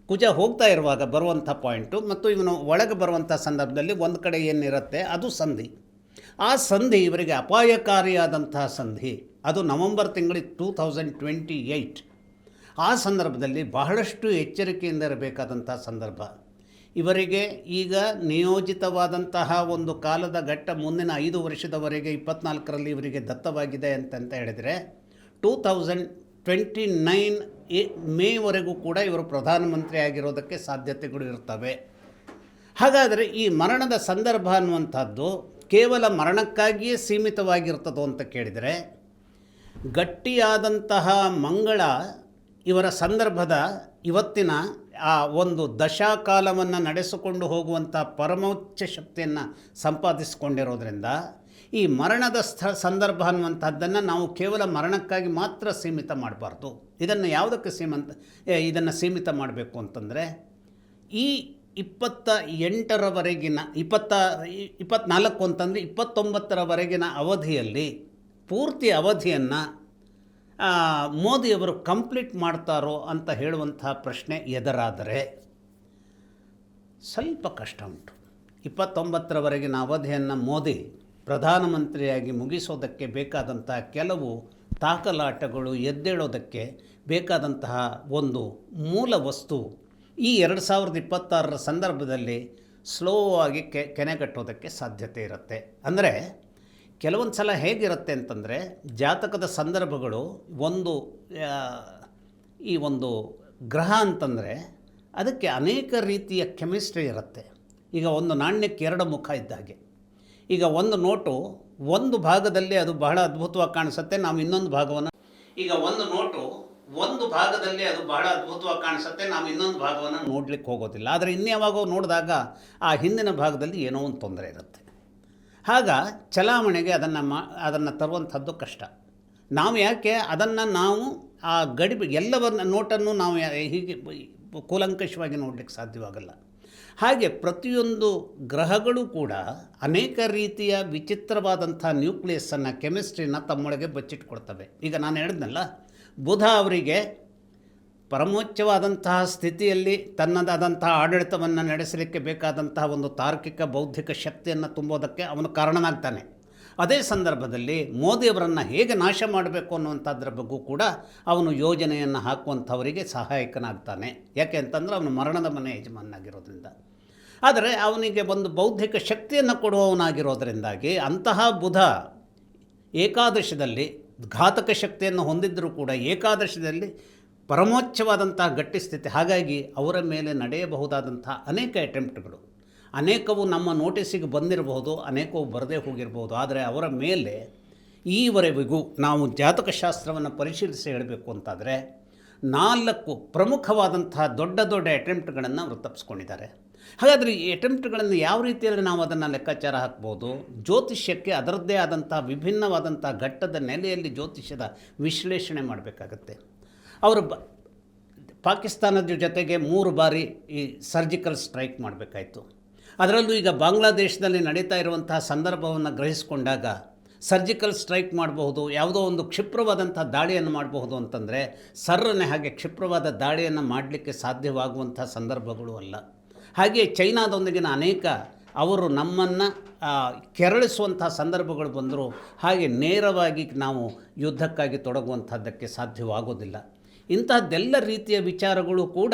ಕುಜ ಹೋಗ್ತಾ ಇರುವಾಗ ಬರುವಂಥ ಪಾಯಿಂಟು ಮತ್ತು ಇವನು ಒಳಗೆ ಬರುವಂಥ ಸಂದರ್ಭದಲ್ಲಿ ಒಂದು ಕಡೆ ಏನಿರುತ್ತೆ ಅದು ಸಂಧಿ. ಆ ಸಂಧಿ ಇವರಿಗೆ ಅಪಾಯಕಾರಿಯಾದಂತಹ ಸಂಧಿ. ಅದು ನವಂಬರ್ ತಿಂಗಳಿಗೆ 2028. ಆ ಸಂದರ್ಭದಲ್ಲಿ ಬಹಳಷ್ಟು ಎಚ್ಚರಿಕೆಯಿಂದ ಇರಬೇಕಾದಂಥ ಸಂದರ್ಭ. ಇವರಿಗೆ ಈಗ ನಿಯೋಜಿತವಾದಂತಹ ಒಂದು ಕಾಲದ ಘಟ್ಟ ಮುಂದಿನ 5 ವರ್ಷದವರೆಗೆ 24ರಲ್ಲಿ ಇವರಿಗೆ ದತ್ತವಾಗಿದೆ ಅಂತ ಹೇಳಿದರೆ 2029 ಮೇವರೆಗೂ ಕೂಡ ಇವರು ಪ್ರಧಾನಮಂತ್ರಿ ಆಗಿರೋದಕ್ಕೆ ಸಾಧ್ಯತೆಗಳು ಇರ್ತವೆ. ಹಾಗಾದರೆ ಈ ಮರಣದ ಸಂದರ್ಭ ಅನ್ನುವಂಥದ್ದು ಕೇವಲ ಮರಣಕ್ಕಾಗಿಯೇ ಸೀಮಿತವಾಗಿರ್ತದೋ ಅಂತ ಕೇಳಿದರೆ, ಗಟ್ಟಿಯಾದಂತಹ ಮಂಗಳ ಇವರ ಸಂದರ್ಭದ ಇವತ್ತಿನ ಆ ಒಂದು ದಶಾಕಾಲವನ್ನು ನಡೆಸಿಕೊಂಡು ಹೋಗುವಂಥ ಪರಮೋಚ್ಚ ಶಕ್ತಿಯನ್ನು ಸಂಪಾದಿಸಿಕೊಂಡಿರೋದ್ರಿಂದ ಈ ಮರಣದ ಸಂದರ್ಭ ಅನ್ನುವಂಥದ್ದನ್ನು ನಾವು ಕೇವಲ ಮರಣಕ್ಕಾಗಿ ಮಾತ್ರ ಸೀಮಿತ ಮಾಡಬಾರ್ದು. ಇದನ್ನು ಯಾವುದಕ್ಕೆ ಇದನ್ನು ಸೀಮಿತ ಮಾಡಬೇಕು ಅಂತಂದರೆ ಈ 28ರವರೆಗಿನ 24 ಅಂತಂದರೆ 29ರವರೆಗಿನ ಅವಧಿಯಲ್ಲಿ ಪೂರ್ತಿ ಅವಧಿಯನ್ನು ಮೋದಿಯವರು ಕಂಪ್ಲೀಟ್ ಮಾಡ್ತಾರೋ ಅಂತ ಹೇಳುವಂಥ ಪ್ರಶ್ನೆ ಎದುರಾದರೆ ಸ್ವಲ್ಪ ಕಷ್ಟ ಉಂಟು. 29ರವರೆಗಿನ ಅವಧಿಯನ್ನು ಮೋದಿ ಪ್ರಧಾನಮಂತ್ರಿಯಾಗಿ ಮುಗಿಸೋದಕ್ಕೆ ಬೇಕಾದಂತಹ ಕೆಲವು ತಾಕಲಾಟಗಳು ಎದ್ದೇಳೋದಕ್ಕೆ ಬೇಕಾದಂತಹ ಒಂದು ಮೂಲ ವಸ್ತು ಈ 2026ರ ಸಂದರ್ಭದಲ್ಲಿ ಸ್ಲೋ ಆಗಿ ಕೆನೆಗಟ್ಟೋದಕ್ಕೆ ಸಾಧ್ಯತೆ ಇರುತ್ತೆ. ಅಂದರೆ ಕೆಲವೊಂದು ಸಲ ಹೇಗಿರುತ್ತೆ ಅಂತಂದರೆ ಜಾತಕದ ಸಂದರ್ಭಗಳು ಈ ಒಂದು ಗ್ರಹ ಅಂತಂದರೆ ಅದಕ್ಕೆ ಅನೇಕ ರೀತಿಯ ಕೆಮಿಸ್ಟ್ರಿ ಇರುತ್ತೆ. ಈಗ ಒಂದು ನಾಣ್ಯಕ್ಕೆ 2 ಮುಖ ಇದ್ದಾಗೆ. ಈಗ ಒಂದು ನೋಟು ಒಂದು ಭಾಗದಲ್ಲಿ ಅದು ಬಹಳ ಅದ್ಭುತವಾಗಿ ಕಾಣಿಸುತ್ತೆ, ನಾವು ಇನ್ನೊಂದು ಭಾಗವನ್ನು ನೋಡಲಿಕ್ಕೆ ಹೋಗೋದಿಲ್ಲ. ಆದರೆ ಇನ್ಯಾವಾಗೋ ನೋಡಿದಾಗ ಆ ಹಿಂದಿನ ಭಾಗದಲ್ಲಿ ಏನೋ ಒಂದು ತೊಂದರೆ ಇರುತ್ತೆ. ಆಗ ಚಲಾವಣೆಗೆ ಅದನ್ನು ತರುವಂಥದ್ದು ಕಷ್ಟ. ನಾವು ಯಾಕೆ ನಾವು ಆ ಎಲ್ಲವನ್ನ ನೋಟನ್ನು ನಾವು ಹೀಗೆ ಕೂಲಂಕಷವಾಗಿ ನೋಡಲಿಕ್ಕೆ ಸಾಧ್ಯವಾಗಲ್ಲ. ಹಾಗೆ ಪ್ರತಿಯೊಂದು ಗ್ರಹಗಳು ಕೂಡ ಅನೇಕ ರೀತಿಯ ವಿಚಿತ್ರವಾದಂಥ ನ್ಯೂಕ್ಲಿಯಸ್ಸನ್ನು ಕೆಮಿಸ್ಟ್ರಿನ ತಮ್ಮೊಳಗೆ ಬಚ್ಚಿಟ್ಕೊಳ್ತವೆ. ಈಗ ನಾನು ಹೇಳಿದ್ನಲ್ಲ, ಬುಧ ಅವರಿಗೆ ಪರಮೋಚ್ಚವಾದಂತಹ ಸ್ಥಿತಿಯಲ್ಲಿ ತನ್ನದಾದಂತಹ ಆಡಳಿತವನ್ನು ನಡೆಸಲಿಕ್ಕೆ ಬೇಕಾದಂತಹ ಒಂದು ತಾರ್ಕಿಕ ಬೌದ್ಧಿಕ ಶಕ್ತಿಯನ್ನು ತುಂಬೋದಕ್ಕೆ ಅವನು ಕಾರಣನಾಗ್ತಾನೆ. ಅದೇ ಸಂದರ್ಭದಲ್ಲಿ ಮೋದಿಯವರನ್ನು ಹೇಗೆ ನಾಶ ಮಾಡಬೇಕು ಅನ್ನುವಂಥದ್ರ ಬಗ್ಗೂ ಕೂಡ ಅವನು ಯೋಜನೆಯನ್ನು ಹಾಕುವಂಥವರಿಗೆ ಸಹಾಯಕನಾಗ್ತಾನೆ. ಯಾಕೆ ಅಂತಂದರೆ ಅವನು ಮರಣದ ಮನೆ ಯಜಮಾನಾಗಿರೋದ್ರಿಂದ. ಆದರೆ ಅವನಿಗೆ ಒಂದು ಬೌದ್ಧಿಕ ಶಕ್ತಿಯನ್ನು ಕೊಡುವವನಾಗಿರೋದರಿಂದಾಗಿ ಅಂತಹ ಬುಧ ಏಕಾದಶದಲ್ಲಿ ಘಾತಕ ಶಕ್ತಿಯನ್ನು ಹೊಂದಿದ್ದರೂ ಕೂಡ ಏಕಾದಶದಲ್ಲಿ ಪರಮೋಚ್ಚವಾದಂತಹ ಗಟ್ಟಿ ಸ್ಥಿತಿ. ಹಾಗಾಗಿ ಅವರ ಮೇಲೆ ನಡೆಯಬಹುದಾದಂಥ ಅನೇಕ ಅಟೆಂಪ್ಟ್ಗಳು, ಅನೇಕವು ನಮ್ಮ ನೋಟಿಸಿಗೆ ಬಂದಿರಬಹುದು, ಅನೇಕವು ಬರದೇ ಹೋಗಿರ್ಬೋದು. ಆದರೆ ಅವರ ಮೇಲೆ ಈವರೆಗೂ ನಾವು ಜಾತಕಶಾಸ್ತ್ರವನ್ನು ಪರಿಶೀಲಿಸಿ ಹೇಳಬೇಕು ಅಂತಾದರೆ 4 ಪ್ರಮುಖವಾದಂತಹ ದೊಡ್ಡ ದೊಡ್ಡ ಅಟೆಂಪ್ಟ್ಗಳನ್ನು ಅವರು ತಪ್ಪಿಸ್ಕೊಂಡಿದ್ದಾರೆ. ಹಾಗಾದರೆ ಈ ಅಟೆಂಪ್ಟ್ಗಳನ್ನು ಯಾವ ರೀತಿಯಲ್ಲಿ ನಾವು ಅದನ್ನು ಲೆಕ್ಕಾಚಾರ ಹಾಕ್ಬೋದು? ಜ್ಯೋತಿಷ್ಯಕ್ಕೆ ಅದರದ್ದೇ ಆದಂಥ ವಿಭಿನ್ನವಾದಂಥ ಘಟ್ಟದ ನೆಲೆಯಲ್ಲಿ ಜ್ಯೋತಿಷ್ಯದ ವಿಶ್ಲೇಷಣೆ ಮಾಡಬೇಕಾಗತ್ತೆ. ಅವರು ಪಾಕಿಸ್ತಾನದ ಜೊತೆಗೆ 3 ಬಾರಿ ಈ ಸರ್ಜಿಕಲ್ ಸ್ಟ್ರೈಕ್ ಮಾಡಬೇಕಾಯಿತು. ಅದರಲ್ಲೂ ಈಗ ಬಾಂಗ್ಲಾದೇಶದಲ್ಲಿ ನಡೀತಾ ಇರುವಂತಹ ಸಂದರ್ಭವನ್ನು ಗ್ರಹಿಸಿಕೊಂಡಾಗ ಸರ್ಜಿಕಲ್ ಸ್ಟ್ರೈಕ್ ಮಾಡಬಹುದು, ಯಾವುದೋ ಒಂದು ಕ್ಷಿಪ್ರವಾದಂಥ ದಾಳಿಯನ್ನು ಮಾಡಬಹುದು ಅಂತಂದರೆ ಸರ್ರನೆ ಹಾಗೆ ಕ್ಷಿಪ್ರವಾದ ದಾಳಿಯನ್ನು ಮಾಡಲಿಕ್ಕೆ ಸಾಧ್ಯವಾಗುವಂಥ ಸಂದರ್ಭಗಳು ಅಲ್ಲ. ಹಾಗೆ ಚೈನಾದೊಂದಿಗಿನ ಅನೇಕ ಅವರು ನಮ್ಮನ್ನು ಕೆರಳಿಸುವಂಥ ಸಂದರ್ಭಗಳು ಬಂದರೂ ಹಾಗೆ ನೇರವಾಗಿ ನಾವು ಯುದ್ಧಕ್ಕಾಗಿ ತೊಡಗುವಂಥದ್ದಕ್ಕೆ ಸಾಧ್ಯವಾಗೋದಿಲ್ಲ. ಇಂತಹದ್ದೆಲ್ಲ ರೀತಿಯ ವಿಚಾರಗಳು ಕೂಡ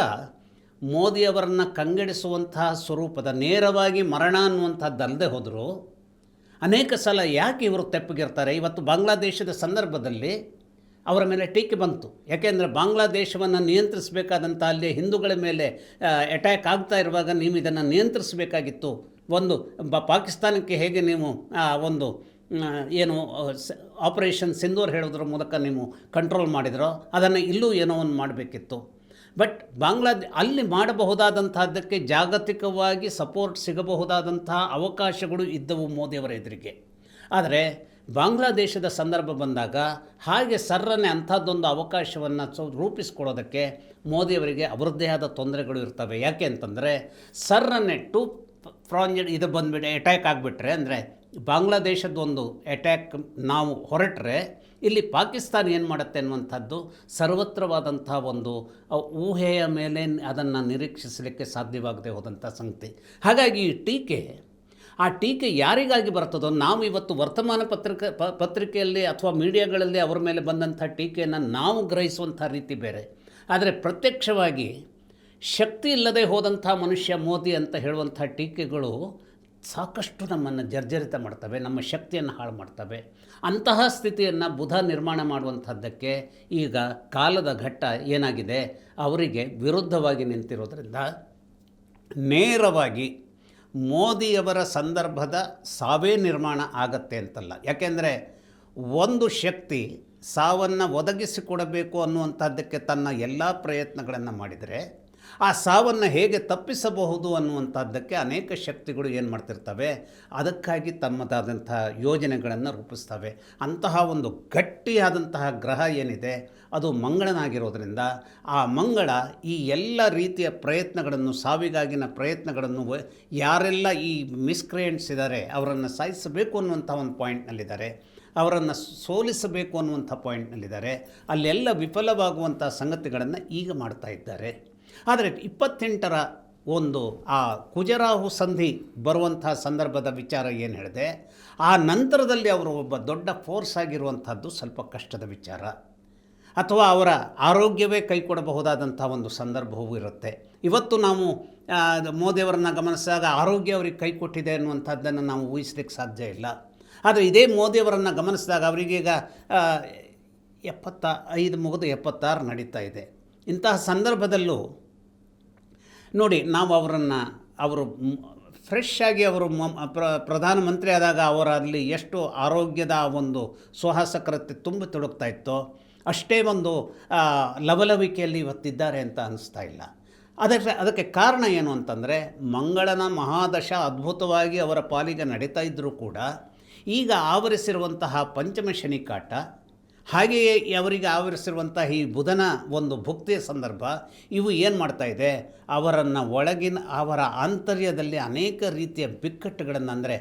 ಮೋದಿಯವರನ್ನು ಕಂಗೆಡಿಸುವಂತಹ ಸ್ವರೂಪದ, ನೇರವಾಗಿ ಮರಣ ಅನ್ನುವಂಥದ್ದಲ್ಲದೆ ಹೋದರೂ ಅನೇಕ ಸಲ ಯಾಕೆ ಇವರು ತೆಪ್ಪಗಿರ್ತಾರೆ. ಇವತ್ತು ಬಾಂಗ್ಲಾದೇಶದ ಸಂದರ್ಭದಲ್ಲಿ ಅವರ ಮೇಲೆ ಟೀಕೆ ಬಂತು. ಯಾಕೆಂದರೆ ಬಾಂಗ್ಲಾದೇಶವನ್ನು ನಿಯಂತ್ರಿಸಬೇಕಾದಂಥ ಅಲ್ಲಿ ಹಿಂದೂಗಳ ಮೇಲೆ ಅಟ್ಯಾಕ್ ಆಗ್ತಾ ಇರುವಾಗ ನೀವು ಇದನ್ನು ನಿಯಂತ್ರಿಸಬೇಕಾಗಿತ್ತು. ಪಾಕಿಸ್ತಾನಕ್ಕೆ ಹೇಗೆ ನೀವು ಒಂದು ಏನು ಆಪರೇಷನ್ ಸಿಂಧೂರ್ ಹೇಳೋದ್ರ ಮೂಲಕ ನೀವು ಕಂಟ್ರೋಲ್ ಮಾಡಿದ್ರೋ ಅದನ್ನು ಇಲ್ಲೂ ಏನೋ ಒಂದು ಮಾಡಬೇಕಿತ್ತು. ಬಟ್ ಅಲ್ಲಿ ಮಾಡಬಹುದಾದಂಥದ್ದಕ್ಕೆ ಜಾಗತಿಕವಾಗಿ ಸಪೋರ್ಟ್ ಸಿಗಬಹುದಾದಂತಹ ಅವಕಾಶಗಳು ಇದ್ದವು ಮೋದಿಯವರ ಎದುರಿಗೆ. ಆದರೆ ಬಾಂಗ್ಲಾದೇಶದ ಸಂದರ್ಭ ಬಂದಾಗ ಹಾಗೆ ಸರ್ರನೆ ಅಂಥದ್ದೊಂದು ಅವಕಾಶವನ್ನು ರೂಪಿಸ್ಕೊಳ್ಳೋದಕ್ಕೆ ಮೋದಿಯವರಿಗೆ ಅವರದ್ದೇ ಆದ ತೊಂದರೆಗಳು ಇರ್ತವೆ. ಯಾಕೆ ಅಂತಂದರೆ ಸರ್ರನೆ ಇದು ಬಂದುಬಿಟ್ಟು ಅಟ್ಯಾಕ್ ಆಗಿಬಿಟ್ರೆ, ಅಂದರೆ ಬಾಂಗ್ಲಾದೇಶದೊಂದು ಅಟ್ಯಾಕ್ ನಾವು ಹೊರಟ್ರೆ ಇಲ್ಲಿ ಪಾಕಿಸ್ತಾನ ಏನು ಮಾಡುತ್ತೆ ಅನ್ನುವಂಥದ್ದು ಸರ್ವತ್ರವಾದಂಥ ಒಂದು ಊಹೆಯ ಮೇಲೆ ಅದನ್ನು ನಿರೀಕ್ಷಿಸಲಿಕ್ಕೆ ಸಾಧ್ಯವಾಗದೆ ಹೋದಂಥ ಸಂಗತಿ. ಹಾಗಾಗಿ ಆ ಟೀಕೆ ಯಾರಿಗಾಗಿ ಬರ್ತದೋ, ನಾವು ಇವತ್ತು ವರ್ತಮಾನ ಪತ್ರಿಕೆಯಲ್ಲಿ ಅಥವಾ ಮೀಡಿಯಾಗಳಲ್ಲಿ ಅವರ ಮೇಲೆ ಬಂದಂಥ ಟೀಕೆಯನ್ನು ನಾವು ಗ್ರಹಿಸುವಂಥ ರೀತಿ ಬೇರೆ. ಆದರೆ ಪ್ರತ್ಯಕ್ಷವಾಗಿ ಶಕ್ತಿ ಇಲ್ಲದೆ ಹೋದಂಥ ಮನುಷ್ಯ ಮೋದಿ ಅಂತ ಹೇಳುವಂಥ ಟೀಕೆಗಳು ಸಾಕಷ್ಟು ನಮ್ಮನ್ನು ಜರ್ಜರಿತ ಮಾಡ್ತವೆ, ನಮ್ಮ ಶಕ್ತಿಯನ್ನು ಹಾಳು ಮಾಡ್ತವೆ. ಅಂತಹ ಸ್ಥಿತಿಯನ್ನು ಬುಧ ನಿರ್ಮಾಣ ಮಾಡುವಂಥದ್ದಕ್ಕೆ ಈಗ ಕಾಲದ ಘಟ್ಟ ಏನಾಗಿದೆ, ಅವರಿಗೆ ವಿರುದ್ಧವಾಗಿ ನಿಂತಿರೋದ್ರಿಂದ ನೇರವಾಗಿ ಮೋದಿಯವರ ಸಂದರ್ಭದ ಸಾವೇ ನಿರ್ಮಾಣ ಆಗತ್ತೆ ಅಂತಲ್ಲ. ಯಾಕೆಂದರೆ ಒಂದು ಶಕ್ತಿ ಸಾವನ್ನು ಒದಗಿಸಿಕೊಡಬೇಕು ಅನ್ನುವಂಥದ್ದಕ್ಕೆ ತನ್ನ ಎಲ್ಲ ಪ್ರಯತ್ನಗಳನ್ನು ಮಾಡಿದರೆ ಆ ಸಾವನ್ನು ಹೇಗೆ ತಪ್ಪಿಸಬಹುದು ಅನ್ನುವಂಥದ್ದಕ್ಕೆ ಅನೇಕ ಶಕ್ತಿಗಳು ಏನು ಮಾಡ್ತಿರ್ತವೆ, ಅದಕ್ಕಾಗಿ ತಮ್ಮದಾದಂಥ ಯೋಜನೆಗಳನ್ನು ರೂಪಿಸ್ತವೆ. ಅಂತಹ ಒಂದು ಗಟ್ಟಿಯಾದಂತಹ ಗ್ರಹ ಏನಿದೆ ಅದು ಮಂಗಳನಾಗಿರೋದ್ರಿಂದ ಆ ಮಂಗಳ ಈ ಎಲ್ಲ ರೀತಿಯ ಪ್ರಯತ್ನಗಳನ್ನು, ಸಾವಿಗಾಗಿನ ಪ್ರಯತ್ನಗಳನ್ನು ಯಾರೆಲ್ಲ ಈ ಮಿಸ್ಕ್ರಿಯೆಂಟ್ಸ್ ಇದ್ದಾರೆ ಅವರನ್ನು ಸಾಯಿಸಬೇಕು ಅನ್ನುವಂಥ ಒಂದು ಪಾಯಿಂಟ್ನಲ್ಲಿದ್ದಾರೆ, ಅವರನ್ನು ಸೋಲಿಸಬೇಕು ಅನ್ನುವಂಥ ಪಾಯಿಂಟ್ನಲ್ಲಿದ್ದಾರೆ, ಅಲ್ಲೆಲ್ಲ ವಿಫಲವಾಗುವಂಥ ಸಂಗತಿಗಳನ್ನು ಈಗ ಮಾಡ್ತಾ ಇದ್ದಾರೆ. ಆದರೆ 28ರ ಒಂದು ಆ ಕುಜರಾಹು ಸಂಧಿ ಬರುವಂಥ ಸಂದರ್ಭದ ವಿಚಾರ ಏನು ಹೇಳಿದೆ, ಆ ನಂತರದಲ್ಲಿ ಅವರು ಒಬ್ಬ ದೊಡ್ಡ ಫೋರ್ಸ್ ಆಗಿರುವಂಥದ್ದು ಸ್ವಲ್ಪ ಕಷ್ಟದ ವಿಚಾರ, ಅಥವಾ ಅವರ ಆರೋಗ್ಯವೇ ಕೈ ಕೊಡಬಹುದಾದಂಥ ಒಂದು ಸಂದರ್ಭವೂ ಇರುತ್ತೆ. ಇವತ್ತು ನಾವು ಮೋದಿಯವರನ್ನು ಗಮನಿಸಿದಾಗ ಆರೋಗ್ಯ ಅವರಿಗೆ ಕೈ ಕೊಟ್ಟಿದೆ ಅನ್ನುವಂಥದ್ದನ್ನು ನಾವು ಊಹಿಸ್ಲಿಕ್ಕೆ ಸಾಧ್ಯ ಇಲ್ಲ. ಆದರೆ ಇದೇ ಮೋದಿಯವರನ್ನು ಗಮನಿಸಿದಾಗ ಅವರಿಗೀಗ 75 ಮುಗಿದು 76 ನಡೀತಾ ಇದೆ. ಇಂತಹ ಸಂದರ್ಭದಲ್ಲೂ ನೋಡಿ, ನಾವು ಅವರು ಫ್ರೆಶ್ ಆಗಿ ಅವರು ಪ್ರಧಾನಮಂತ್ರಿ ಆದಾಗ ಅವರಲ್ಲಿ ಎಷ್ಟು ಆರೋಗ್ಯದ ಒಂದು ಸುಹಾಸಕರತೆ ತುಂಬ ತುಳುಕ್ತಾ ಇತ್ತೋ ಅಷ್ಟೇ ಒಂದು ಲವಲವಿಕೆಯಲ್ಲಿ ಇವತ್ತಿದ್ದಾರೆ ಅಂತ ಅನ್ನಿಸ್ತಾ ಇಲ್ಲ. ಅದಕ್ಕೆ ಕಾರಣ ಏನು ಅಂತಂದರೆ, ಮಂಗಳನ ಮಹಾದಶ ಅದ್ಭುತವಾಗಿ ಅವರ ಪಾಲಿಗೆ ನಡೀತಾ ಇದ್ದರೂ ಕೂಡ ಈಗ ಆವರಿಸಿರುವಂತಹ ಪಂಚಮ ಶನಿ ಕಾಟ, ಹಾಗೆಯೇ ಅವರಿಗೆ ಆವರಿಸಿರುವಂಥ ಈ ಬುಧನ ಒಂದು ಭುಕ್ತಿಯ ಸಂದರ್ಭ, ಇವು ಏನು ಮಾಡ್ತಾ ಇದೆ, ಅವರನ್ನು ಒಳಗಿನ ಅವರ ಆಂತರ್ಯದಲ್ಲಿ ಅನೇಕ ರೀತಿಯ ಬಿಕ್ಕಟ್ಟುಗಳನ್ನು, ಅಂದರೆ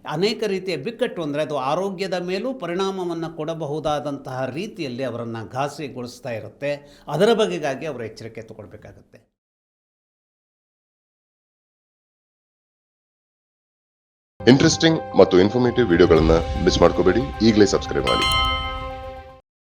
ಅನೇಕ ರೀತಿಯ ಬಿಕ್ಕಟ್ಟು ಅಂದರೆ ಅದು ಆರೋಗ್ಯದ ಮೇಲೂ ಪರಿಣಾಮವನ್ನು ಕೊಡಬಹುದಾದಂತಹ ರೀತಿಯಲ್ಲಿ ಅವರನ್ನು ಘಾಸಿಗೊಳಿಸ್ತಾ ಇರುತ್ತೆ. ಅದರ ಬಗೆಗಾಗಿ ಅವರು ಎಚ್ಚರಿಕೆ ತಗೊಳ್ಬೇಕಾಗತ್ತೆ. ಇಂಟ್ರೆಸ್ಟಿಂಗ್ ಮತ್ತು ಇನ್ಫಾರ್ಮೇಟಿವ್ ವಿಡಿಯೋಗಳನ್ನು ಮಿಸ್ ಮಾಡ್ಕೋಬೇಡಿ. ಈಗಲೇ ಸಬ್ಸ್ಕ್ರೈಬ್ ಮಾಡಿ.